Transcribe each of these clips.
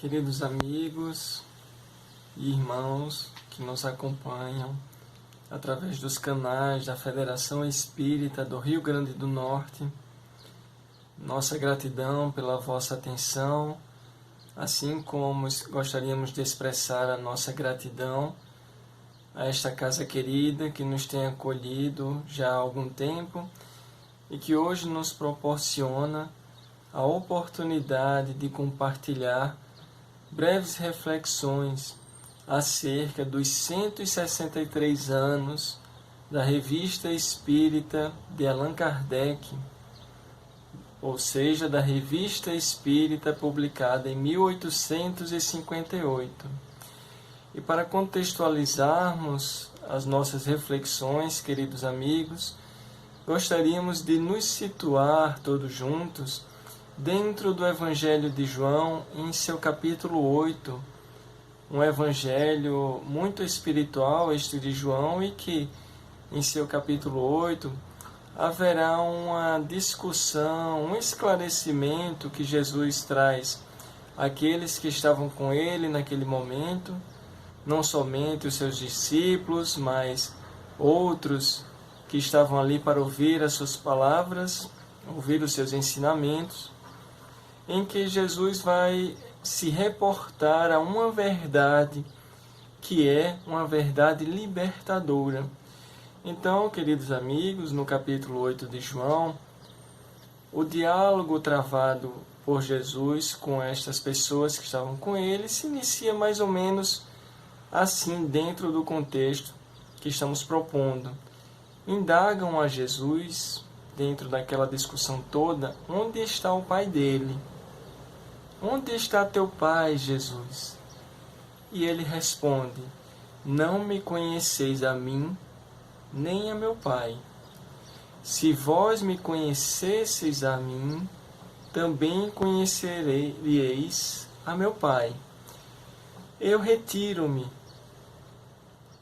Queridos amigos e irmãos que nos acompanham através dos canais da Federação Espírita do Rio Grande do Norte, nossa gratidão pela vossa atenção, assim como gostaríamos de expressar a nossa gratidão a esta casa querida que nos tem acolhido já há algum tempo e que hoje nos proporciona a oportunidade de compartilhar breves reflexões acerca dos 163 anos da Revista Espírita de Allan Kardec, ou seja, da Revista Espírita publicada em 1858. E para contextualizarmos as nossas reflexões, queridos amigos, gostaríamos de nos situar todos juntos dentro do Evangelho de João, em seu capítulo 8, um evangelho muito espiritual, este de João, e que, em seu capítulo 8, haverá uma discussão, um esclarecimento que Jesus traz àqueles que estavam com ele naquele momento, não somente os seus discípulos, mas outros que estavam ali para ouvir as suas palavras, ouvir os seus ensinamentos, em que Jesus vai se reportar a uma verdade que é uma verdade libertadora. Então, queridos amigos, no capítulo 8 de João, o diálogo travado por Jesus com estas pessoas que estavam com ele se inicia mais ou menos assim, dentro do contexto que estamos propondo. Indagam a Jesus, dentro daquela discussão toda, onde está o Pai dele? Onde está teu Pai, Jesus? E ele responde: não me conheceis a mim, nem a meu Pai. Se vós me conhecesseis a mim, também conhecereis a meu Pai. Eu retiro-me,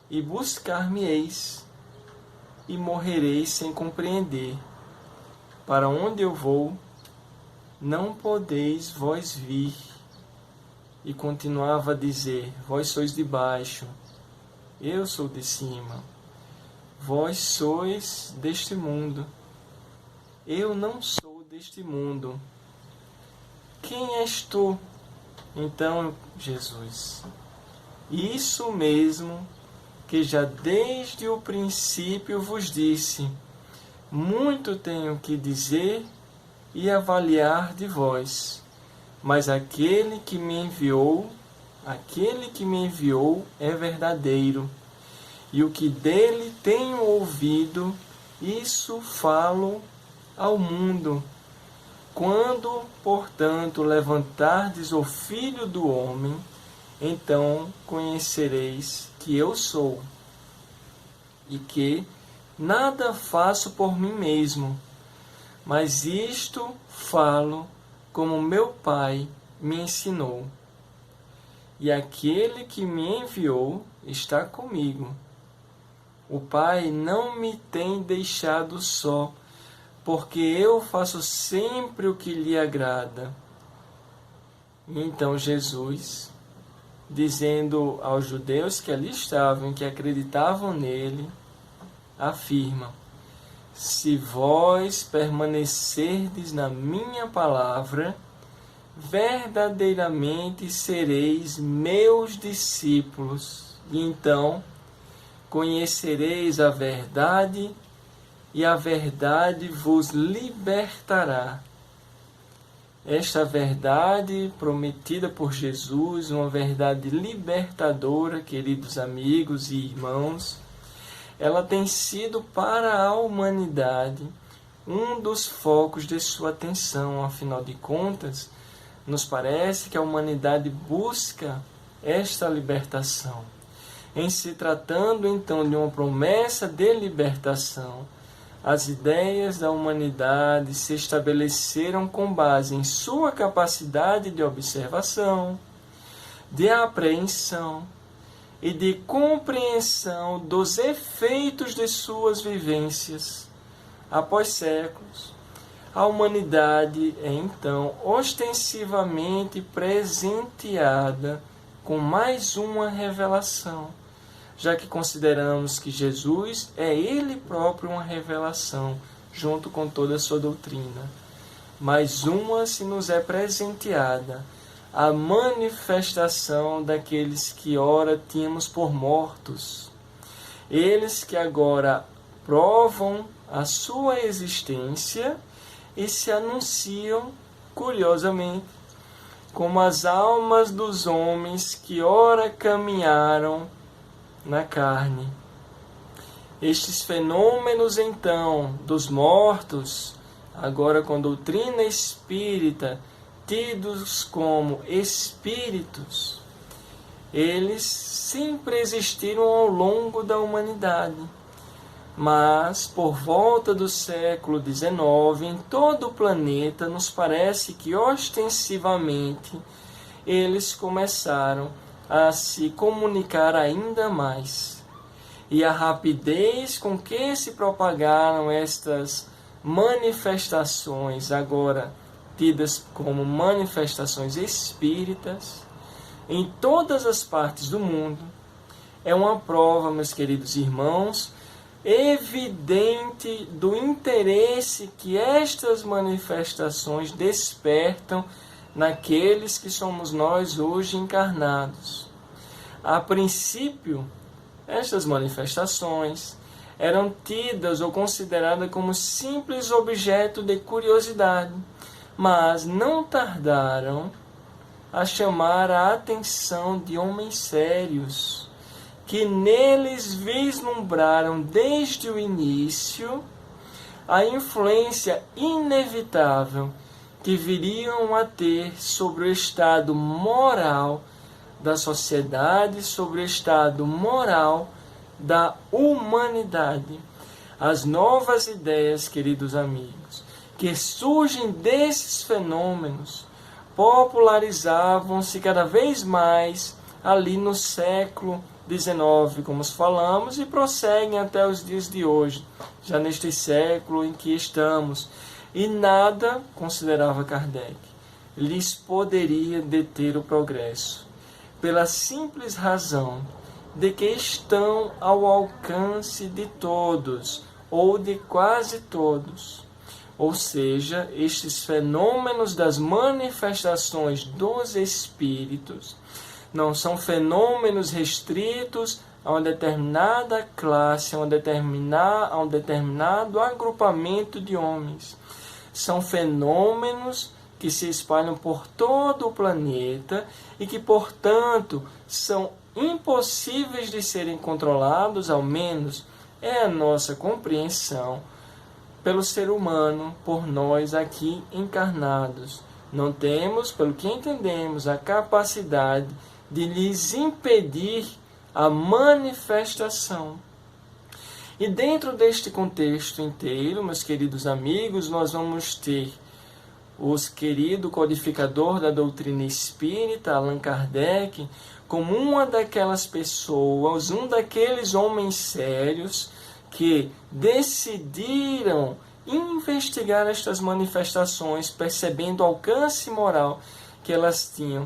e buscar-me-eis, e morrereis sem compreender. Para onde eu vou, não podeis vós vir. E continuava a dizer: vós sois de baixo, eu sou de cima. Vós sois deste mundo, eu não sou deste mundo. Quem és tu? Então, Jesus: isso mesmo que já desde o princípio vos disse. Muito tenho que dizer e avaliar de vós, mas aquele que me enviou é verdadeiro, e o que dele tenho ouvido, isso falo ao mundo. Quando, portanto, levantardes o Filho do Homem, então conhecereis que eu sou, e que nada faço por mim mesmo, mas isto falo como meu Pai me ensinou. E aquele que me enviou está comigo. O Pai não me tem deixado só, porque eu faço sempre o que lhe agrada. Então Jesus, dizendo aos judeus que ali estavam, que acreditavam nele, afirma: se vós permanecerdes na minha palavra, verdadeiramente sereis meus discípulos, e então conhecereis a verdade, e a verdade vos libertará. Esta verdade prometida por Jesus, uma verdade libertadora, queridos amigos e irmãos, ela tem sido para a humanidade um dos focos de sua atenção. Afinal de contas, nos parece que a humanidade busca esta libertação. Em se tratando então de uma promessa de libertação, as ideias da humanidade se estabeleceram com base em sua capacidade de observação, de apreensão e de compreensão dos efeitos de suas vivências. Após séculos, a humanidade é então ostensivamente presenteada com mais uma revelação, já que consideramos que Jesus é Ele próprio uma revelação, junto com toda a sua doutrina. Mais uma se nos é presenteada, a manifestação daqueles que ora tínhamos por mortos. Eles que agora provam a sua existência e se anunciam, curiosamente, como as almas dos homens que ora caminharam na carne. Estes fenômenos, então, dos mortos, agora com doutrina espírita, tidos como espíritos, eles sempre existiram ao longo da humanidade. Mas, por volta do século XIX, em todo o planeta, nos parece que ostensivamente eles começaram a se comunicar ainda mais. E a rapidez com que se propagaram estas manifestações, agora tidas como manifestações espíritas, em todas as partes do mundo, é uma prova, meus queridos irmãos, evidente do interesse que estas manifestações despertam naqueles que somos nós hoje encarnados. A princípio, estas manifestações eram tidas ou consideradas como simples objeto de curiosidade, mas não tardaram a chamar a atenção de homens sérios, que neles vislumbraram desde o início a influência inevitável que viriam a ter sobre o estado moral da sociedade, sobre o estado moral da humanidade. As novas ideias, queridos amigos, que surgem desses fenômenos, popularizavam-se cada vez mais ali no século XIX, como falamos, e prosseguem até os dias de hoje, já neste século em que estamos. E nada, considerava Kardec, lhes poderia deter o progresso, pela simples razão de que estão ao alcance de todos, ou de quase todos. Ou seja, estes fenômenos das manifestações dos espíritos não são fenômenos restritos a uma determinada classe, a um determinado agrupamento de homens. São fenômenos que se espalham por todo o planeta e que, portanto, são impossíveis de serem controlados, ao menos é a nossa compreensão, pelo ser humano, por nós aqui encarnados. Não temos, pelo que entendemos, a capacidade de lhes impedir a manifestação. E dentro deste contexto inteiro, meus queridos amigos, nós vamos ter o querido codificador da doutrina espírita, Allan Kardec, como uma daquelas pessoas, um daqueles homens sérios que decidiram investigar estas manifestações, percebendo o alcance moral que elas tinham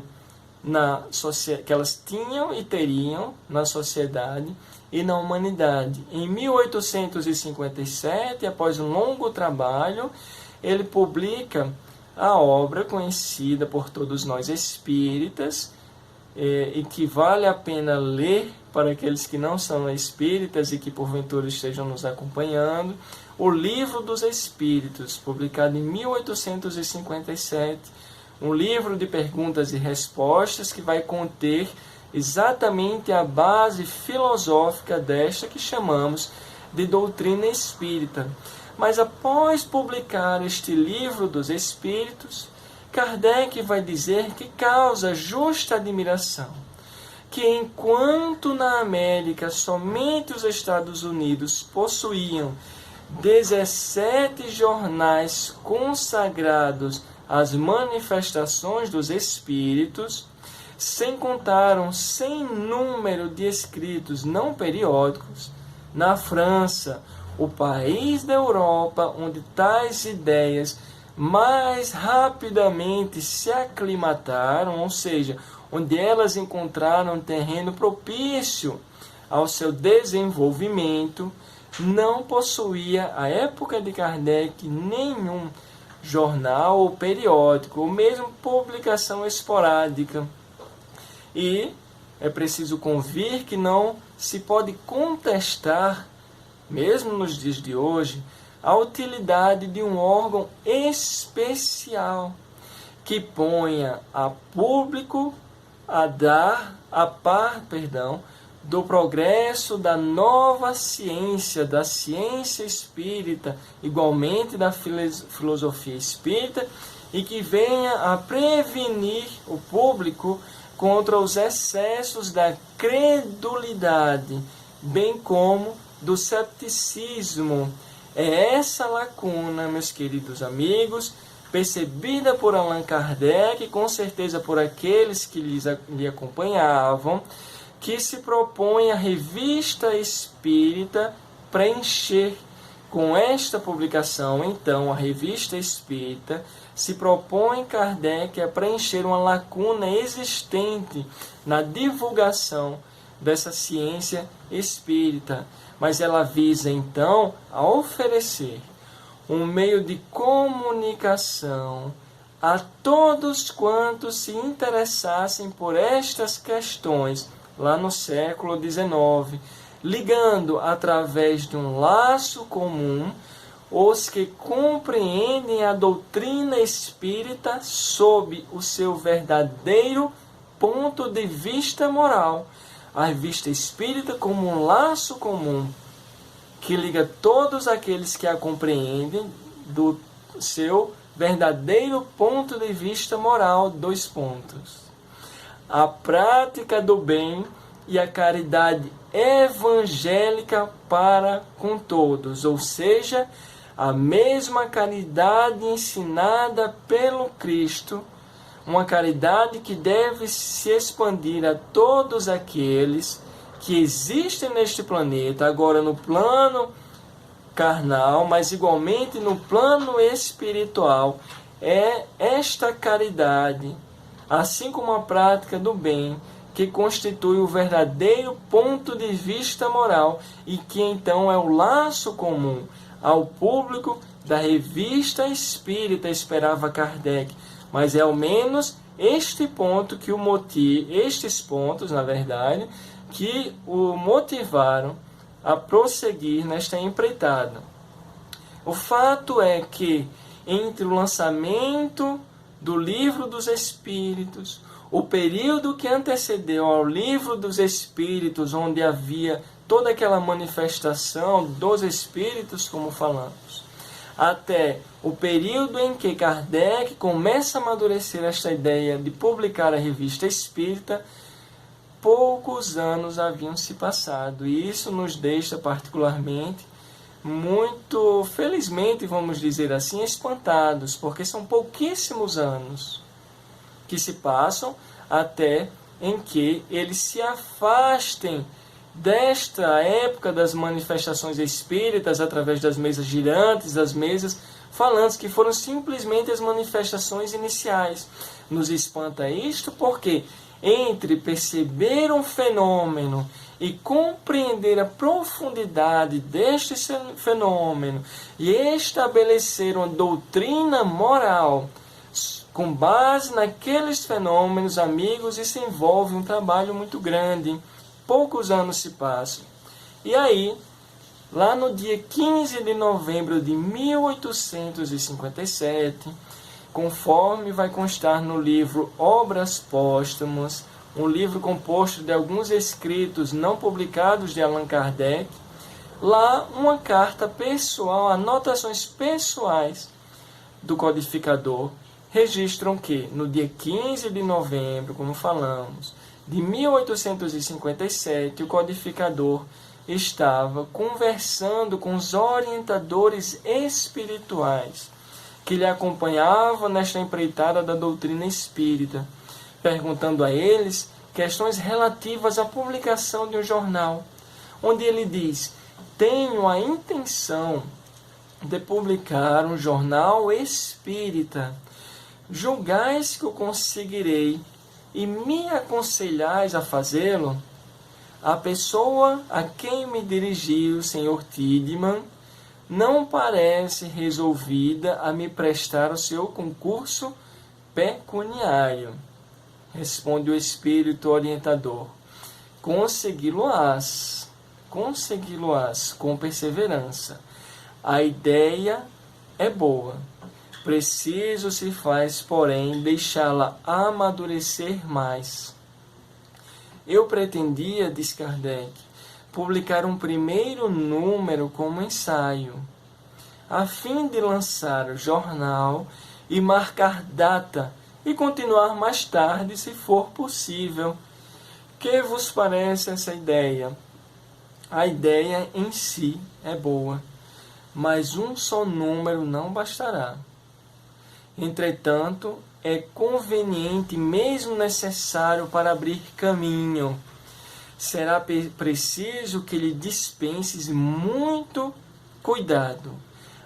e teriam na sociedade e na humanidade. Em 1857, após um longo trabalho, ele publica a obra conhecida por todos nós espíritas, e que vale a pena ler para aqueles que não são espíritas e que porventura estejam nos acompanhando, o Livro dos Espíritos, publicado em 1857, um livro de perguntas e respostas que vai conter exatamente a base filosófica desta que chamamos de doutrina espírita. Mas após publicar este Livro dos Espíritos, Kardec vai dizer que causa justa admiração que, enquanto na América somente os Estados Unidos possuíam 17 jornais consagrados às manifestações dos espíritos, sem contar um sem número de escritos não periódicos, na França, o país da Europa onde tais ideias mais rapidamente se aclimataram, ou seja, onde elas encontraram um terreno propício ao seu desenvolvimento, não possuía, à época de Kardec, nenhum jornal ou periódico, ou mesmo publicação esporádica. E é preciso convir que não se pode contestar, mesmo nos dias de hoje, a utilidade de um órgão especial que ponha a público a par do progresso da nova ciência, da ciência espírita, igualmente da filosofia espírita, e que venha a prevenir o público contra os excessos da credulidade, bem como do cepticismo. É essa lacuna, meus queridos amigos, percebida por Allan Kardec e com certeza por aqueles que lhe acompanhavam, que se propõe a Revista Espírita preencher. Com esta publicação, então, a Revista Espírita se propõe Kardec a preencher uma lacuna existente na divulgação dessa ciência espírita, mas ela visa, então, a oferecer um meio de comunicação a todos quantos se interessassem por estas questões, lá no século XIX, ligando através de um laço comum os que compreendem a doutrina espírita sob o seu verdadeiro ponto de vista moral. A Revista Espírita como um laço comum que liga todos aqueles que a compreendem do seu verdadeiro ponto de vista moral. 2 pontos. A prática do bem e a caridade evangélica para com todos, ou seja, a mesma caridade ensinada pelo Cristo, uma caridade que deve se expandir a todos aqueles que existem neste planeta, agora no plano carnal, mas igualmente no plano espiritual. É esta caridade, assim como a prática do bem, que constitui o verdadeiro ponto de vista moral e que então é o laço comum ao público da Revista Espírita, esperava Kardec. Mas é ao menos este ponto que estes pontos, na verdade, que o motivaram a prosseguir nesta empreitada. O fato é que entre o lançamento do Livro dos Espíritos, o período que antecedeu ao Livro dos Espíritos, onde havia toda aquela manifestação dos Espíritos, como falamos, até o período em que Kardec começa a amadurecer esta ideia de publicar a Revista Espírita, poucos anos haviam se passado. E isso nos deixa particularmente muito, felizmente, vamos dizer assim, espantados, porque são pouquíssimos anos que se passam até em que eles se afastem desta época das manifestações espíritas através das mesas girantes, das mesas falantes, que foram simplesmente as manifestações iniciais. Nos espanta isto porque entre perceber um fenômeno e compreender a profundidade deste fenômeno e estabelecer uma doutrina moral com base naqueles fenômenos, amigos, isso envolve um trabalho muito grande. Poucos anos se passam. E aí, lá no dia 15 de novembro de 1857, conforme vai constar no livro Obras Póstumas, um livro composto de alguns escritos não publicados de Allan Kardec, lá uma carta pessoal, anotações pessoais do codificador, registram que no dia 15 de novembro, como falamos, de 1857, o codificador estava conversando com os orientadores espirituais que lhe acompanhavam nesta empreitada da doutrina espírita, perguntando a eles questões relativas à publicação de um jornal, onde ele diz: tenho a intenção de publicar um jornal espírita. Julgais que o conseguirei e me aconselhais a fazê-lo? A pessoa a quem me dirigiu o Sr. Tidman não parece resolvida a me prestar o seu concurso pecuniário. Responde o Espírito orientador. Consegui-lo-ás com perseverança. A ideia é boa. Preciso se faz, porém, deixá-la amadurecer mais. Eu pretendia, diz Kardec, publicar um primeiro número como ensaio, a fim de lançar o jornal e marcar data e continuar mais tarde, se for possível. Que vos parece essa ideia? A ideia em si é boa, mas um só número não bastará. Entretanto, é conveniente, mesmo necessário para abrir caminho. Será preciso que lhe dispenses muito cuidado,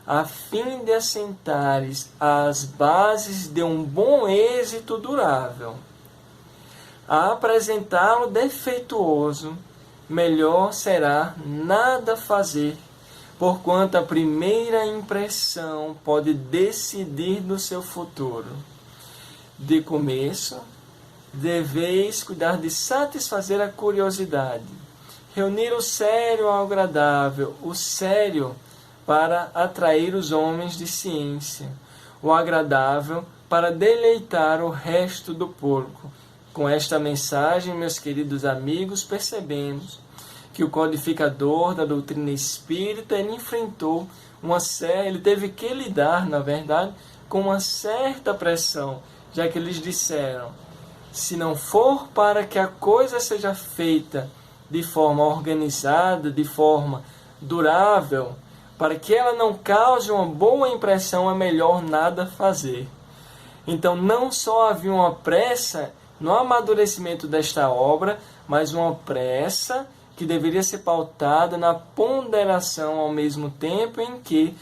a fim de assentares as bases de um bom êxito durável. A apresentá-lo defeituoso, melhor será nada fazer, porquanto a primeira impressão pode decidir do seu futuro. De começo, deveis cuidar de satisfazer a curiosidade, reunir o sério ao agradável, o sério para atrair os homens de ciência, o agradável para deleitar o resto do porco. Com esta mensagem, meus queridos amigos, percebemos que o codificador da doutrina espírita ele teve que lidar, na verdade, com uma certa pressão, já que eles disseram: se não for para que a coisa seja feita de forma organizada, de forma durável, para que ela não cause uma boa impressão, é melhor nada fazer. Então, não só havia uma pressa no amadurecimento desta obra, mas uma pressa que deveria ser pautada na ponderação ao mesmo tempo em que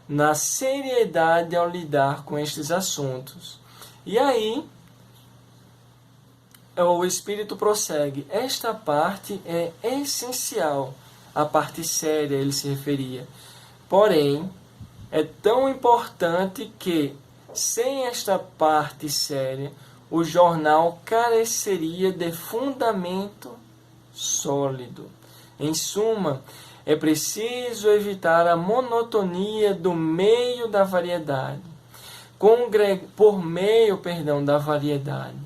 na seriedade ao lidar com estes assuntos. E aí, o Espírito prossegue. Esta parte é essencial, a parte séria ele se referia. Porém, é tão importante que, sem esta parte séria, o jornal careceria de fundamento sólido. Em suma, é preciso evitar a monotonia do meio da variedade. Por meio da variedade.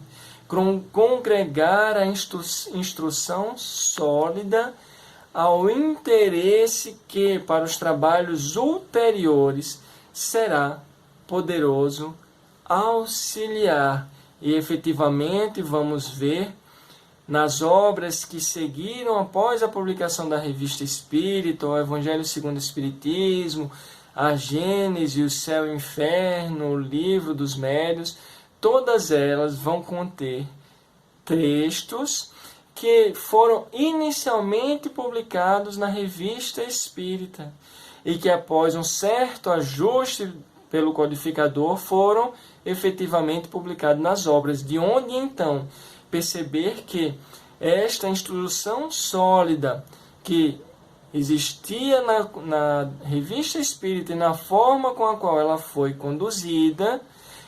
Congregar a instrução sólida ao interesse que, para os trabalhos ulteriores, será poderoso auxiliar. E efetivamente vamos ver nas obras que seguiram após a publicação da Revista Espírita, o Evangelho segundo o Espiritismo, a Gênese, o Céu e o Inferno, o Livro dos Médiuns, todas elas vão conter textos que foram inicialmente publicados na Revista Espírita e que após um certo ajuste pelo codificador foram efetivamente publicados nas obras, de onde então perceber que esta instrução sólida que existia na Revista Espírita e na forma com a qual ela foi conduzida,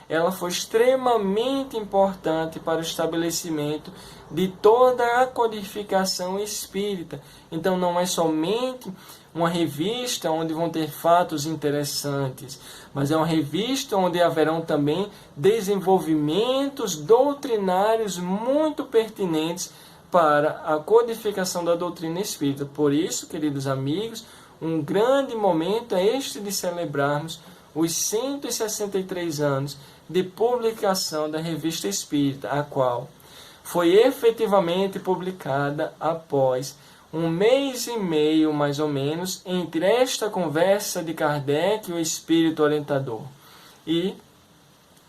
ela foi extremamente importante para o estabelecimento de toda a codificação espírita. Então não é somente uma revista onde vão ter fatos interessantes, mas é uma revista onde haverão também desenvolvimentos doutrinários muito pertinentes para a codificação da doutrina espírita. Por isso, queridos amigos, um grande momento é este de celebrarmos os 163 anos de publicação da Revista Espírita, a qual foi efetivamente publicada após 1 mês e meio, mais ou menos, entre esta conversa de Kardec e o Espírito Orientador. E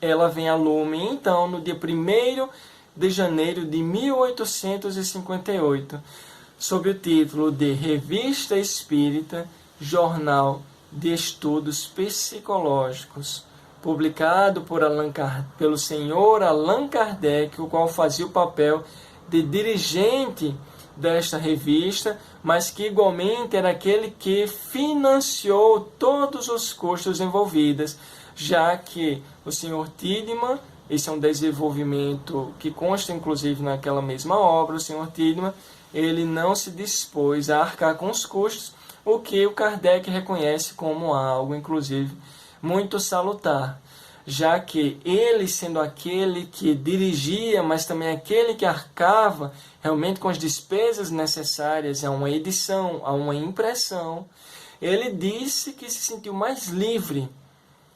ela vem a lume, então, no dia 1º de janeiro de 1858, sob o título de Revista Espírita, Jornal de Estudos Psicológicos, publicado pelo senhor Allan Kardec, o qual fazia o papel de dirigente desta revista, mas que igualmente era aquele que financiou todos os custos envolvidos, já que o senhor Tiedemann, esse é um desenvolvimento que consta inclusive naquela mesma obra, o senhor Tiedemann, ele não se dispôs a arcar com os custos, o que o Kardec reconhece como algo, inclusive, muito salutar, já que ele, sendo aquele que dirigia, mas também aquele que arcava realmente com as despesas necessárias a uma edição, a uma impressão, ele disse que se sentiu mais livre,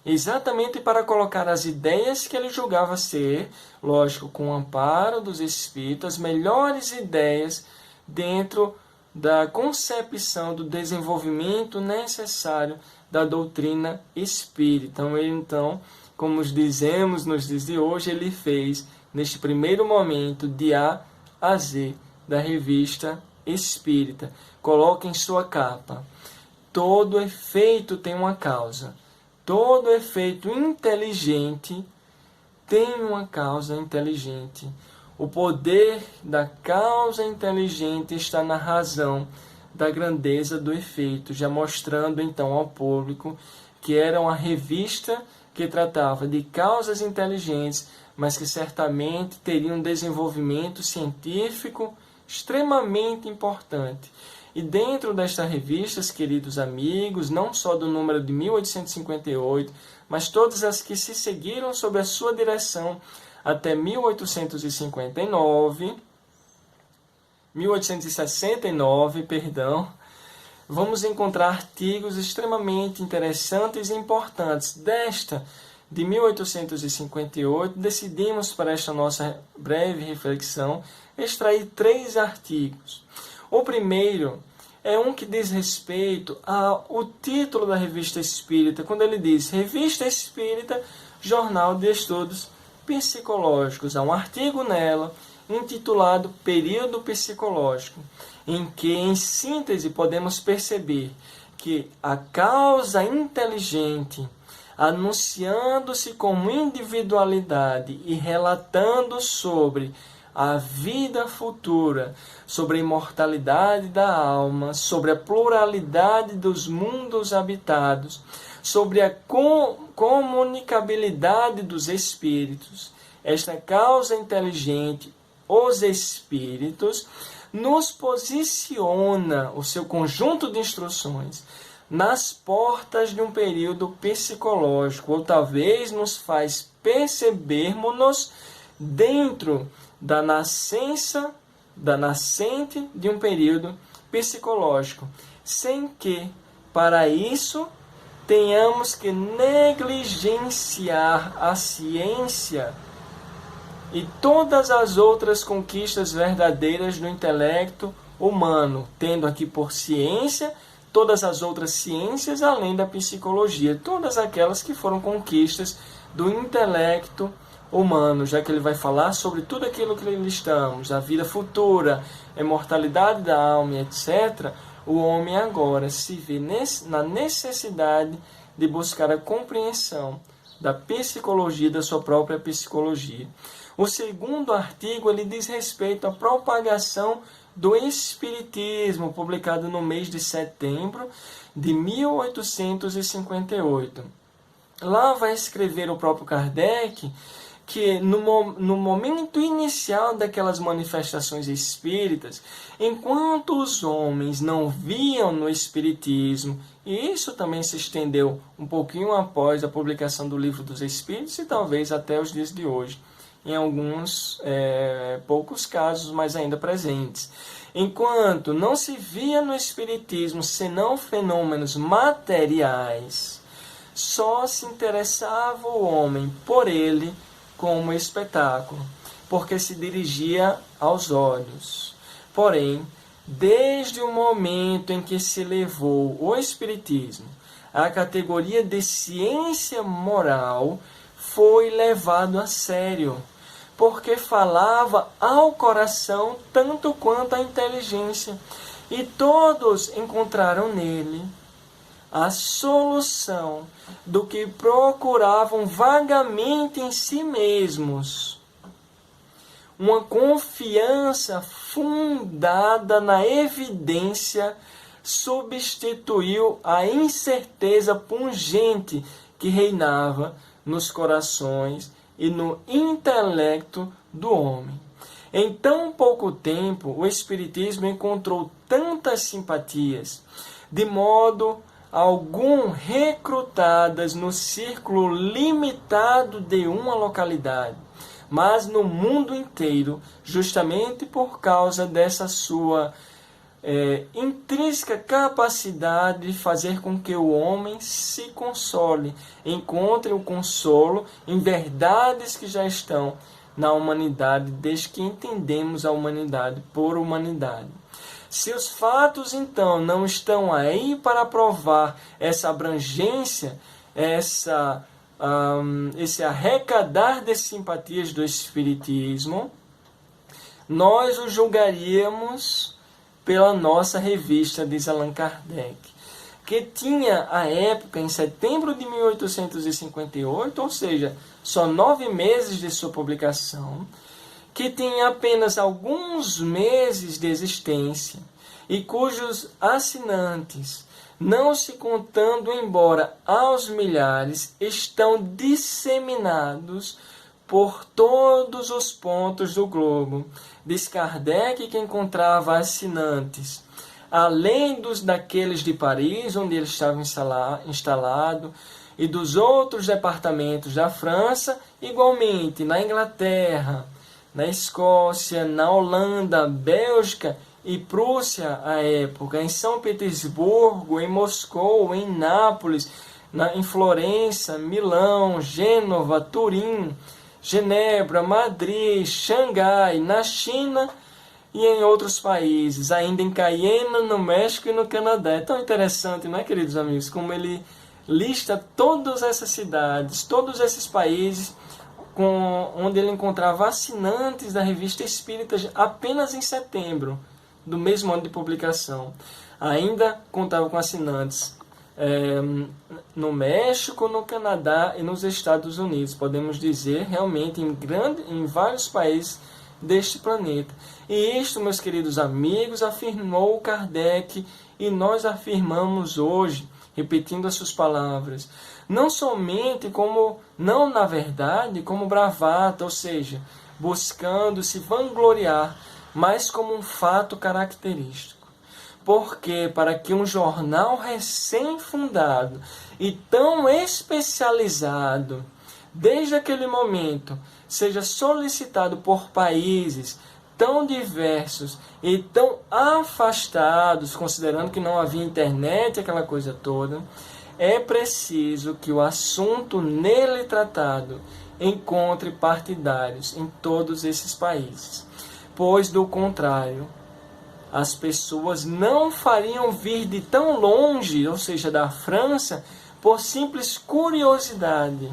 exatamente para colocar as ideias que ele julgava ser, lógico, com o amparo dos espíritos, melhores ideias dentro da concepção do desenvolvimento necessário da doutrina espírita. Então, como dizemos nos dias de hoje, ele fez, neste primeiro momento, de A a Z, da revista espírita. Coloca em sua capa: todo efeito tem uma causa. Todo efeito inteligente tem uma causa inteligente. O poder da causa inteligente está na razão da grandeza do efeito, já mostrando então ao público que era uma revista que tratava de causas inteligentes, mas que certamente teria um desenvolvimento científico extremamente importante. E dentro desta revista, queridos amigos, não só do número de 1858, mas todas as que se seguiram sob a sua direção até 1869, vamos encontrar artigos extremamente interessantes e importantes. Desta, de 1858, decidimos, para esta nossa breve reflexão, extrair 3 artigos. O primeiro é um que diz respeito ao título da Revista Espírita, quando ele diz Revista Espírita, Jornal de Estudos Psicológicos. Há um artigo nela intitulado Período Psicológico, em que, em síntese, podemos perceber que a causa inteligente, anunciando-se como individualidade e relatando sobre a vida futura, sobre a imortalidade da alma, sobre a pluralidade dos mundos habitados, sobre a comunicabilidade dos espíritos. Esta causa inteligente, os espíritos, nos posiciona, o seu conjunto de instruções, nas portas de um período psicológico, ou talvez nos faz percebermos-nos dentro da nascente de um período psicológico, sem que, para isso, tenhamos que negligenciar a ciência e todas as outras conquistas verdadeiras do intelecto humano, tendo aqui por ciência todas as outras ciências além da psicologia, todas aquelas que foram conquistas do intelecto humano, já que ele vai falar sobre tudo aquilo que listamos, a vida futura, a imortalidade da alma, etc. O homem agora se vê na necessidade de buscar a compreensão da psicologia, da sua própria psicologia. O segundo artigo ele diz respeito à propagação do Espiritismo, publicado no mês de setembro de 1858. Lá vai escrever o próprio Kardec que no momento inicial daquelas manifestações espíritas, enquanto os homens não viam no Espiritismo, e isso também se estendeu um pouquinho após a publicação do Livro dos Espíritos e talvez até os dias de hoje, em alguns poucos casos, mas ainda presentes. Enquanto não se via no Espiritismo senão fenômenos materiais, só se interessava o homem por ele como espetáculo, porque se dirigia aos olhos. Porém, desde o momento em que se levou o Espiritismo à categoria de ciência moral, foi levado a sério, porque falava ao coração tanto quanto à inteligência, e todos encontraram nele a solução do que procuravam vagamente em si mesmos. Uma confiança fundada na evidência substituiu a incerteza pungente que reinava nos corações e no intelecto do homem. Em tão pouco tempo, o Espiritismo encontrou tantas simpatias, de modo algum recrutadas no círculo limitado de uma localidade, mas no mundo inteiro, justamente por causa dessa sua intrínseca capacidade de fazer com que o homem se console, encontre o consolo em verdades que já estão na humanidade, desde que entendemos a humanidade por humanidade. Se os fatos, então, não estão aí para provar essa abrangência, esse arrecadar de simpatias do Espiritismo, nós o julgaríamos pela nossa revista, diz Allan Kardec, que tinha, à época, em setembro de 1858, ou seja, só 9 meses de sua publicação, que tinha apenas alguns meses de existência e cujos assinantes, não se contando embora aos milhares, estão disseminados por todos os pontos do globo. Diz Kardec que encontrava assinantes, além daqueles de Paris, onde ele estava instalado, e dos outros departamentos da França, igualmente na Inglaterra, na Escócia, na Holanda, Bélgica e Prússia à época, em São Petersburgo, em Moscou, em Nápoles, em Florença, Milão, Gênova, Turim, Genebra, Madrid, Xangai, na China e em outros países, ainda em Cayena, no México e no Canadá. É tão interessante, não é, queridos amigos, como ele lista todas essas cidades, todos esses países onde ele encontrava assinantes da Revista Espírita apenas em setembro do mesmo ano de publicação. Ainda contava com assinantes no México, no Canadá e nos Estados Unidos. Podemos dizer, realmente, em vários países deste planeta. E isto, meus queridos amigos, afirmou Kardec e nós afirmamos hoje, repetindo as suas palavras, não somente não na verdade, como bravata, ou seja, buscando se vangloriar, mas como um fato característico. Porque para que um jornal recém-fundado e tão especializado, desde aquele momento, seja solicitado por países tão diversos e tão afastados, considerando que não havia internet, aquela coisa toda, é preciso que o assunto nele tratado encontre partidários em todos esses países. Pois, do contrário, as pessoas não fariam vir de tão longe, ou seja, da França, por simples curiosidade,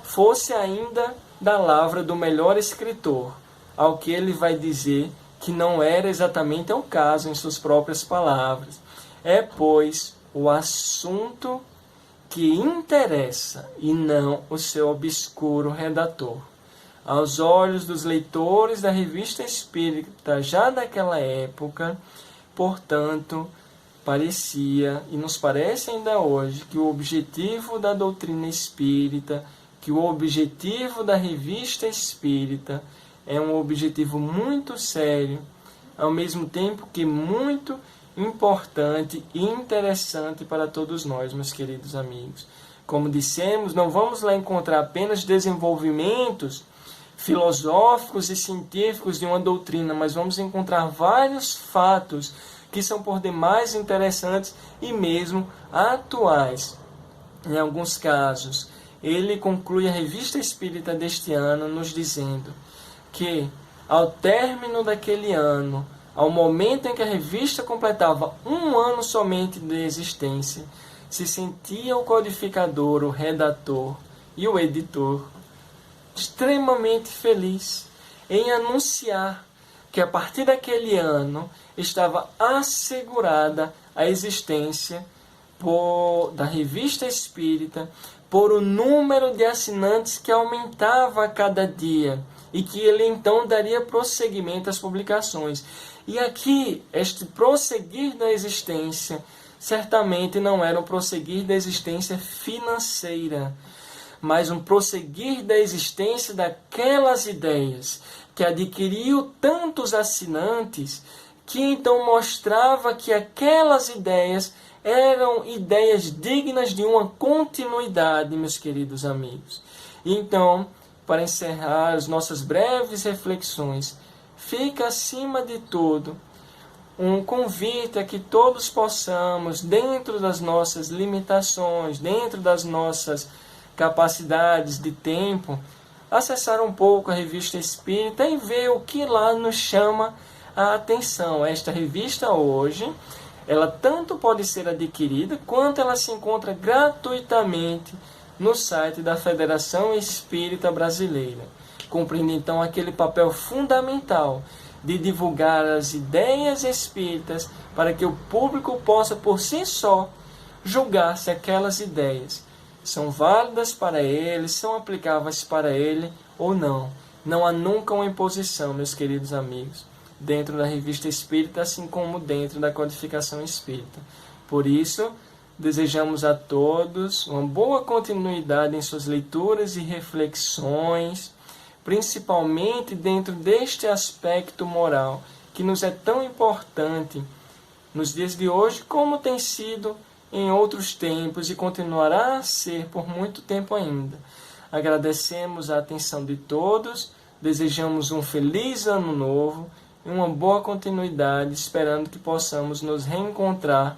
fosse ainda da lavra do melhor escritor, ao que ele vai dizer que não era exatamente o caso em suas próprias palavras. É, pois, o assunto que interessa e não o seu obscuro redator. Aos olhos dos leitores da Revista Espírita já daquela época, portanto, parecia, e nos parece ainda hoje, que o objetivo da doutrina espírita, que o objetivo da Revista Espírita é um objetivo muito sério, ao mesmo tempo que muito importante e interessante para todos nós, meus queridos amigos. Como dissemos, não vamos lá encontrar apenas desenvolvimentos filosóficos e científicos de uma doutrina, mas vamos encontrar vários fatos que são por demais interessantes e mesmo atuais. Em alguns casos, ele conclui a Revista Espírita deste ano nos dizendo que, ao término daquele ano, ao momento em que a revista completava 1 ano somente de existência, se sentia o codificador, o redator e o editor extremamente feliz em anunciar que a partir daquele ano estava assegurada a existência da Revista Espírita por o número de assinantes que aumentava a cada dia e que ele então daria prosseguimento às publicações. E aqui, este prosseguir da existência certamente não era um prosseguir da existência financeira, mas um prosseguir da existência daquelas ideias que adquiriu tantos assinantes que então mostrava que aquelas ideias eram ideias dignas de uma continuidade, meus queridos amigos. Então, para encerrar as nossas breves reflexões, fica acima de tudo um convite a que todos possamos, dentro das nossas limitações, dentro das nossas capacidades de tempo, acessar um pouco a Revista Espírita e ver o que lá nos chama a atenção. Esta revista hoje, ela tanto pode ser adquirida, quanto ela se encontra gratuitamente no site da Federação Espírita Brasileira. Cumprindo então aquele papel fundamental de divulgar as ideias espíritas para que o público possa por si só julgar se aquelas ideias são válidas para ele, são aplicáveis para ele ou não. Não há nunca uma imposição, meus queridos amigos, dentro da Revista Espírita, assim como dentro da Codificação Espírita. Por isso, desejamos a todos uma boa continuidade em suas leituras e reflexões, principalmente dentro deste aspecto moral, que nos é tão importante nos dias de hoje, como tem sido em outros tempos e continuará a ser por muito tempo ainda. Agradecemos a atenção de todos, desejamos um feliz ano novo e uma boa continuidade, esperando que possamos nos reencontrar